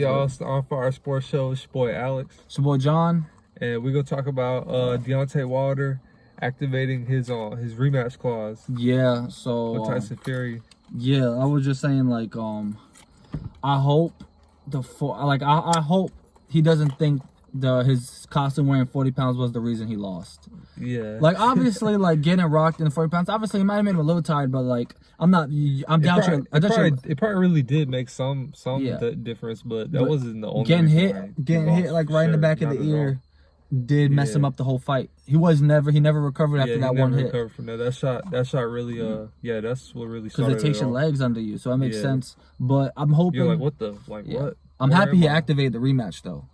y'all? It's the On Fire Sports Show. It's your boy Alex. It's your boy John. And we're gonna talk about Deontay Wilder activating his rematch clause. Yeah, so with Tyson Fury. Yeah, I was just saying, like, I hope I hope he doesn't think his costume wearing 40 pounds was the reason he lost. Yeah. Like, obviously, like, getting rocked in 40 pounds, obviously, it might have made him a little tired, but, like, I'm down sure. It probably really did make some difference, but that wasn't the only getting reason getting hit, like, right in the back of the ear did mess him up the whole fight. He never recovered after that one hit. Recovered from that. That shot really, that's what really started it. Because it takes your legs under you, so that makes sense. But I'm hoping. You're like, what? I'm happy he activated the rematch, though.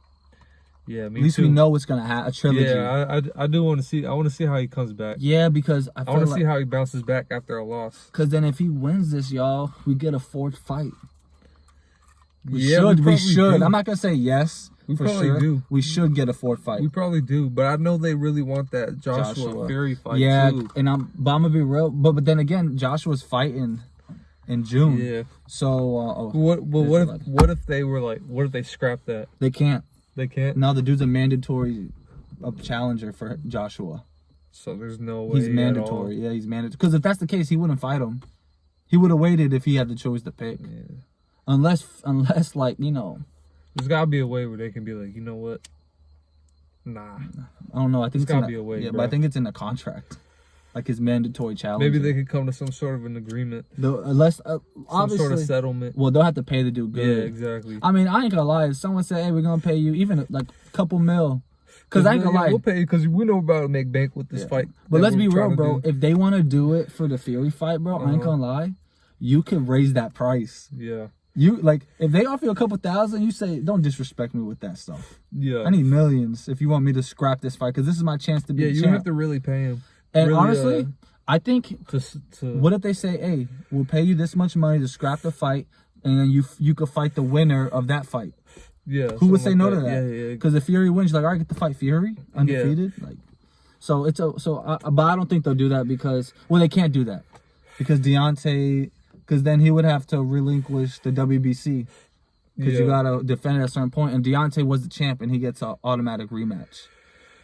Yeah, me At least too. we know it's gonna have a trilogy. Yeah, I do want to see. I want to see how he comes back. Yeah, because I want to see how he bounces back after a loss. Because then if he wins this, y'all, we get a fourth fight. We should. I'm not gonna say yes. We probably do. We should get a fourth fight. We probably do, but I know they really want that Joshua Fury fight too. Yeah, and I'm gonna be real. But then again, Joshua's fighting in June. Yeah. So what if they were like? What if they scrap that? They can't. They can't. No, the dude's a mandatory challenger for Joshua. So there's no way. He's mandatory. Yeah, he's mandatory. Because if that's the case, he wouldn't fight him. He would have waited if he had the choice to pick. Yeah. Unless like, you know. There's gotta be a way where they can be like, you know what? Nah. I don't know. I think it's gotta be a way. Yeah, bro. But I think it's in the contract. Like his mandatory challenge. Maybe they could come to some sort of an agreement. Unless some sort of settlement. Well, they'll have to pay to do good. Yeah, exactly. I mean, I ain't gonna lie. If someone said, "Hey, we're gonna pay you even like a couple mil," because I ain't gonna lie, we'll pay you because we know about to make bank with this fight. But let's be real, bro. If they want to do it for the Fury fight, bro, I ain't gonna lie, you could raise that price. Yeah. You like if they offer you a couple thousand, you say, "Don't disrespect me with that stuff." Yeah. I need millions if you want me to scrap this fight because this is my chance to be. Yeah, you have to really pay him. And really, honestly, I think what if they say, "Hey, we'll pay you this much money to scrap the fight, and then you could fight the winner of that fight." Yeah. Who would say no to that? Yeah. Because if Fury wins, you're like, "All right, get to fight Fury undefeated." Yeah. Like, but I don't think they'll do that because they can't do that because Deontay. Because then he would have to relinquish the WBC. Because you got to defend at a certain point. And Deontay was the champ, and he gets an automatic rematch.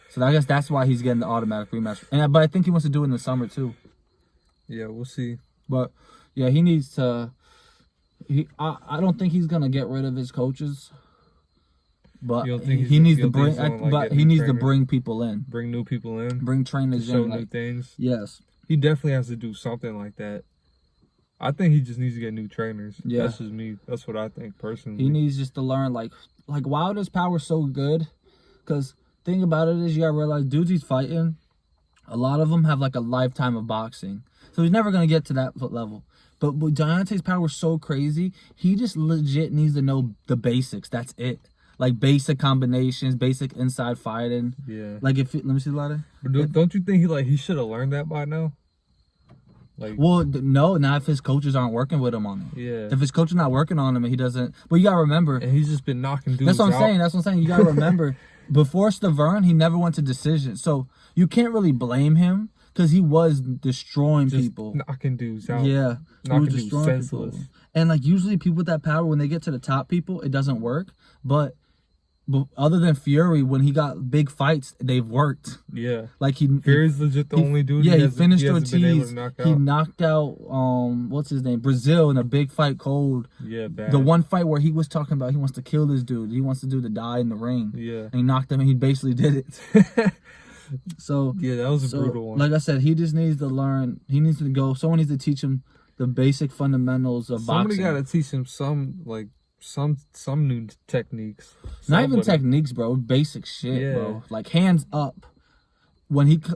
So I guess that's why he's getting the automatic rematch. But I think he wants to do it in the summer, too. Yeah, we'll see. But, yeah, he needs to... I don't think he's going to get rid of his coaches. But he needs to bring people in. Bring new people in. Bring trainers in. Show new things. Yes. He definitely has to do something like that. I think he just needs to get new trainers. Yeah. That's just me. That's what I think personally. He needs just to learn, like Wilder's power is so good. Because thing about it is you got to realize dudes he's fighting, a lot of them have like a lifetime of boxing. So he's never going to get to that level. But Deontay's power is so crazy, he just legit needs to know the basics. That's it. Like basic combinations, basic inside fighting. Yeah. Like let me see the ladder. But don't you think he should have learned that by now? Like, well, no, not if his coaches aren't working with him on it. Yeah. If his coach is not working on him and he doesn't... But you got to remember... And he's just been knocking dudes That's what I'm out. saying. You got to remember, before Stavern, he never went to decision. So you can't really blame him because he was destroying people. Knocking dudes out. Yeah. Knocking dudes senseless. People. And like usually people with that power, when they get to the top people, it doesn't work. But other than Fury, when he got big fights, they've worked. Yeah. Like Fury's legit the only dude. Yeah, he finished Ortiz. He knocked out what's his name? Brazil in a big fight cold. Yeah, bad. The one fight where he was talking about he wants to kill this dude. He wants the dude to die in the ring. Yeah. And he knocked him and he basically did it. So yeah, that was a brutal one. Like I said, he just needs to learn. He needs to go. Someone needs to teach him the basic fundamentals of boxing. Somebody got to teach him some new techniques. Not even techniques, bro. Basic shit, bro. Like hands up.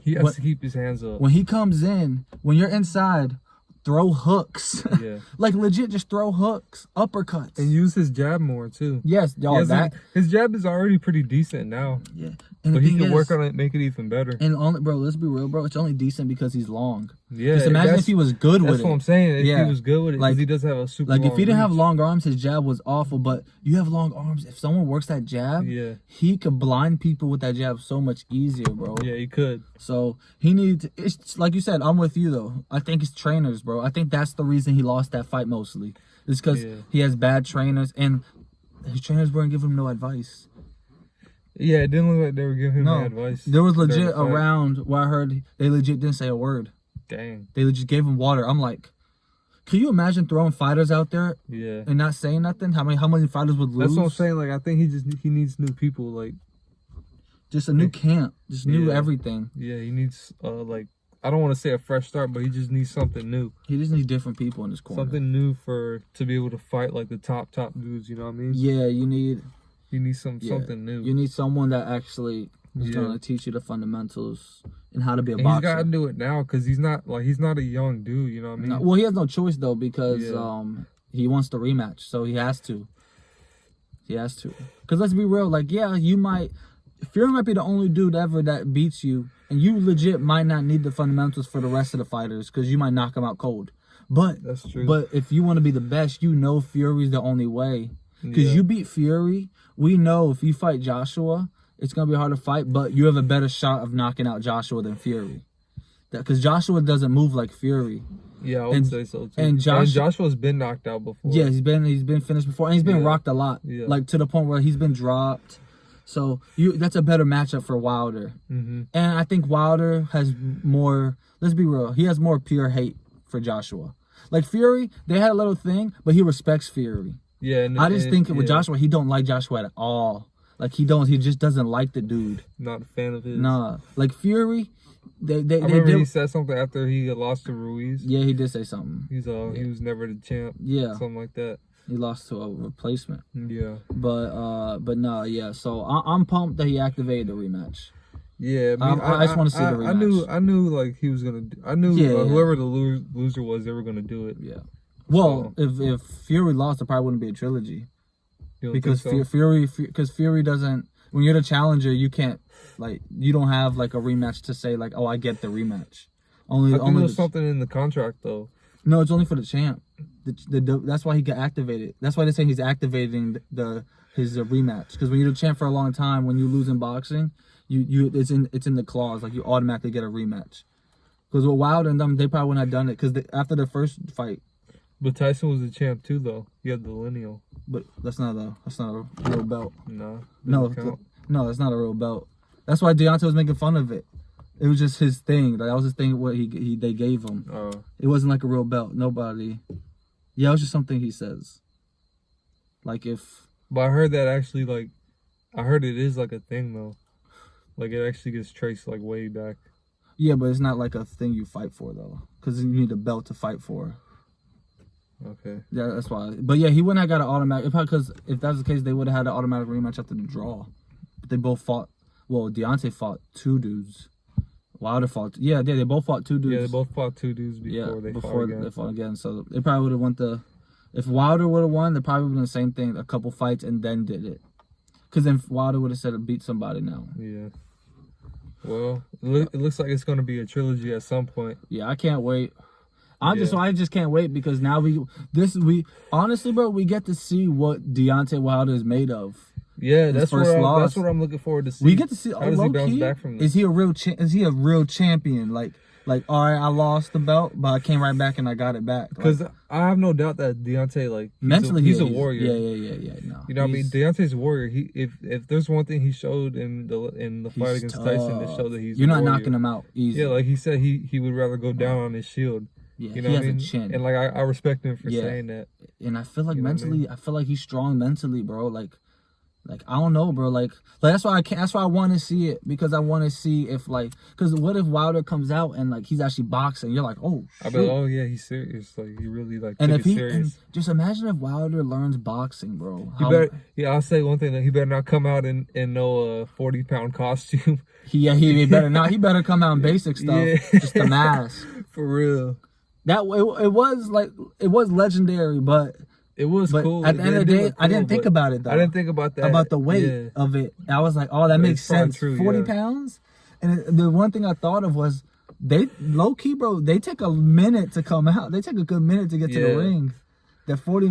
He has to keep his hands up. When he comes in, when you're inside, throw hooks. Yeah. Like legit, just throw hooks, uppercuts. And use his jab more too. Yes, y'all. His jab is already pretty decent now. Yeah. But he can work on it, make it even better. And bro, let's be real, bro. It's only decent because he's long. Yeah. Just imagine if he was good with it. That's what I'm saying. If he was good with it, because he does have a super. Like if he didn't have long arms, his jab was awful. But you have long arms. If someone works that jab, he could blind people with that jab so much easier, bro. Yeah, he could. So he needs. It's like you said. I'm with you though. I think it's trainers, bro. I think that's the reason he lost that fight mostly. It's because he has bad trainers and. his trainers weren't giving him no advice. Yeah, it didn't look like they were giving him any advice. There was legit a round where I heard they legit didn't say a word. Dang. They legit gave him water. I'm like, can you imagine throwing fighters out there and not saying nothing? How many fighters would lose? That's what I'm saying. Like, I think he needs new people. Like, just a new camp, just new everything. Yeah, he needs like, I don't want to say a fresh start, but he just needs something new. He just needs different people in his corner. Something new to be able to fight like the top dudes. You know what I mean? Yeah, you need something new. You need someone that actually is going to teach you the fundamentals and how to be a boxer. He's got to do it now because he's not a young dude. You know what I mean? No, well, he has no choice though because he wants the rematch, so he has to. Because let's be real, like Fury might be the only dude ever that beats you, and you legit might not need the fundamentals for the rest of the fighters because you might knock him out cold. But that's true. But if you want to be the best, Fury's the only way. Because you beat Fury, we know if you fight Joshua, it's going to be hard to fight, but you have a better shot of knocking out Joshua than Fury. Because Joshua doesn't move like Fury. Yeah, I would say so too. And Joshua's been knocked out before. Yeah, he's been finished before, and he's been rocked a lot. Yeah. Like to the point where he's been dropped. So that's a better matchup for Wilder. Mm-hmm. And I think Wilder has more, let's be real, he has more pure hate for Joshua. Like Fury, they had a little thing, but he respects Fury. Yeah, I just think with Joshua, he don't like Joshua at all. Like he just doesn't like the dude. Not a fan of his. Nah, like Fury, I remember he said something after he lost to Ruiz. Yeah, he did say something. He was never the champ. Yeah, something like that. He lost to a replacement. Yeah, but no, yeah. So I'm pumped that he activated the rematch. Yeah, I just want to see the rematch. I knew like he was gonna. I knew whoever the loser was, they were gonna do it. Yeah. Well, if Fury lost, it probably wouldn't be a trilogy. Because Fury doesn't. When you're the challenger, you can't you don't have like a rematch to say like, oh, I get the rematch. I think there's something in the contract though. No, it's only for the champ. That's why he got activated. That's why they're saying he's activating his rematch. Because when you're the champ for a long time, when you lose in boxing, it's in the clause, like you automatically get a rematch. Because with Wilder and them, they probably wouldn't have done it because after the first fight. But Tyson was the champ too, though. He had the lineal. But that's not a real belt. No, that's not a real belt. That's why Deontay was making fun of it. It was just his thing. That was his thing. What they gave him. Oh. It wasn't like a real belt. Nobody. Yeah, it was just something he says. Like if. But I heard that actually I heard it is like a thing though. Like it actually gets traced like way back. Yeah, but it's not like a thing you fight for though, because you need a belt to fight for. Okay. Yeah, that's why. But yeah, he wouldn't have got an automatic. Because if that's the case, they would have had an automatic rematch after the draw. But they both fought. Well, Deontay fought 2 dudes. Wilder fought. Yeah, they both fought 2 dudes. Yeah, they both fought 2 dudes before they fought again. So they probably would have won the. If Wilder would have won, they probably would have done the same thing, a couple fights, and then did it. Because then Wilder would have said to beat somebody now. Yeah. Well, it looks like it's going to be a trilogy at some point. Yeah, I can't wait. I just can't wait because now we honestly, bro, we get to see what Deontay Wilder is made of. Yeah, that's what I'm looking forward to see. We get to see. How does he bounce back from this? Is he a real champion? Like, all right, I lost the belt, but I came right back and I got it back. Because I have no doubt that Deontay, mentally, he's a warrior. Yeah. No, you know what I mean? Deontay's a warrior. If there's one thing he showed in the fight against Tyson, to show that he's you're not knocking him out easy. Yeah, like he said, he would rather go down on his shield. Yeah, you know he has a chin, and I respect him for saying that. And I feel like mentally, I feel like he's strong mentally, bro. Like I don't know, bro. Like that's why I want to see it because I want to see if because what if Wilder comes out and he's actually boxing? You're like, oh, shit. I'll be like, oh yeah, he's serious. Like he really and took if it serious. And just imagine if Wilder learns boxing, bro. I'll say one thing that he better not come out in no 40-pound costume. He better not. He better come out in basic stuff, just a mask. For real. That it was legendary, but. It was cool. At the end of the day, I didn't think about it though. I didn't think about that. About the weight of it. I was like, oh, that makes sense. True, 40 pounds? And the one thing I thought of was they low key, bro, they take a minute to come out. They take a good minute to get to the ring. That 40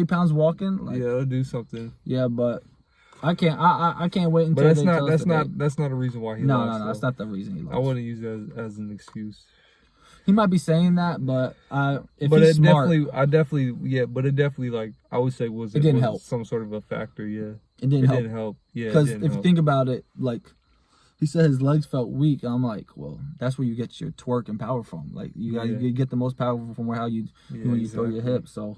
pounds walking. It'll do something. Yeah, but I can't wait until that's not a reason why he lost. No, that's not the reason he lost. I wouldn't use that as an excuse. He might be saying that, but if but he's it smart, but it definitely like I would say it didn't help. Some sort of a factor. Yeah, it didn't help. Yeah, because if you think about it, like he said, his legs felt weak. I'm like, well, that's where you get your twerk and power from. Like you get the most power from how you when you throw your hips. So,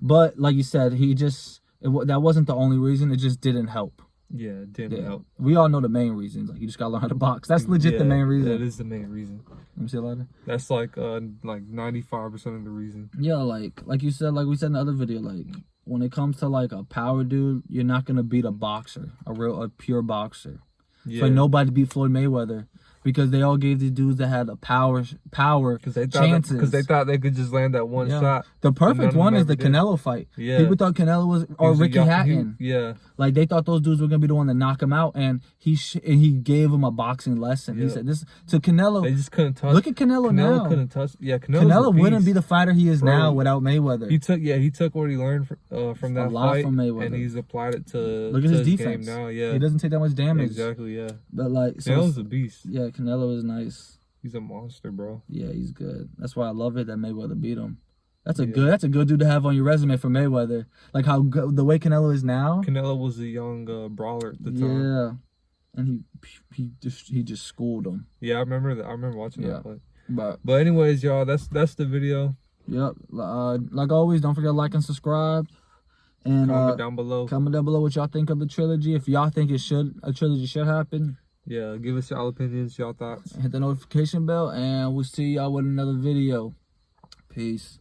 but like you said, that wasn't the only reason. It just didn't help. Yeah, it didn't help. We all know the main reasons. Like you just gotta learn how to box. That's legit the main reason. That is the main reason. Let me see a later. That's like 95% of the reason. Yeah, like you said, like we said in the other video, like when it comes to like a power dude, you're not gonna beat a boxer, a pure boxer. Yeah. So nobody beat Floyd Mayweather because they all gave these dudes that had a power chances. Because they thought they could just land that one shot. The perfect one is the Canelo fight. Yeah. People thought Canelo was Ricky Hatton. Like they thought those dudes were gonna be the one to knock him out, and he gave him a boxing lesson. He said this to Canelo. They just couldn't touch. Look at Canelo now. Couldn't touch. Yeah, Canelo wouldn't be the fighter he is now without Mayweather. He took what he learned from that fight from Mayweather, and he's applied it to look at his defense game now. Yeah, he doesn't take that much damage. Exactly. Yeah, but like Canelo's a beast. Yeah, Canelo is nice. He's a monster, bro. Yeah, he's good. That's why I love it that Mayweather beat him. That's a good dude to have on your resume for Mayweather. Like how good, the way Canelo is now. Canelo was a young brawler at the time. Yeah, and he just schooled him. Yeah, I remember that. I remember watching that fight. But anyways, y'all, that's the video. Yep. Like always, don't forget to like and subscribe. And comment down below. Comment down below what y'all think of the trilogy. If y'all think a trilogy should happen. Yeah, give us y'all opinions, y'all thoughts. Hit the notification bell, and we'll see y'all with another video. Peace.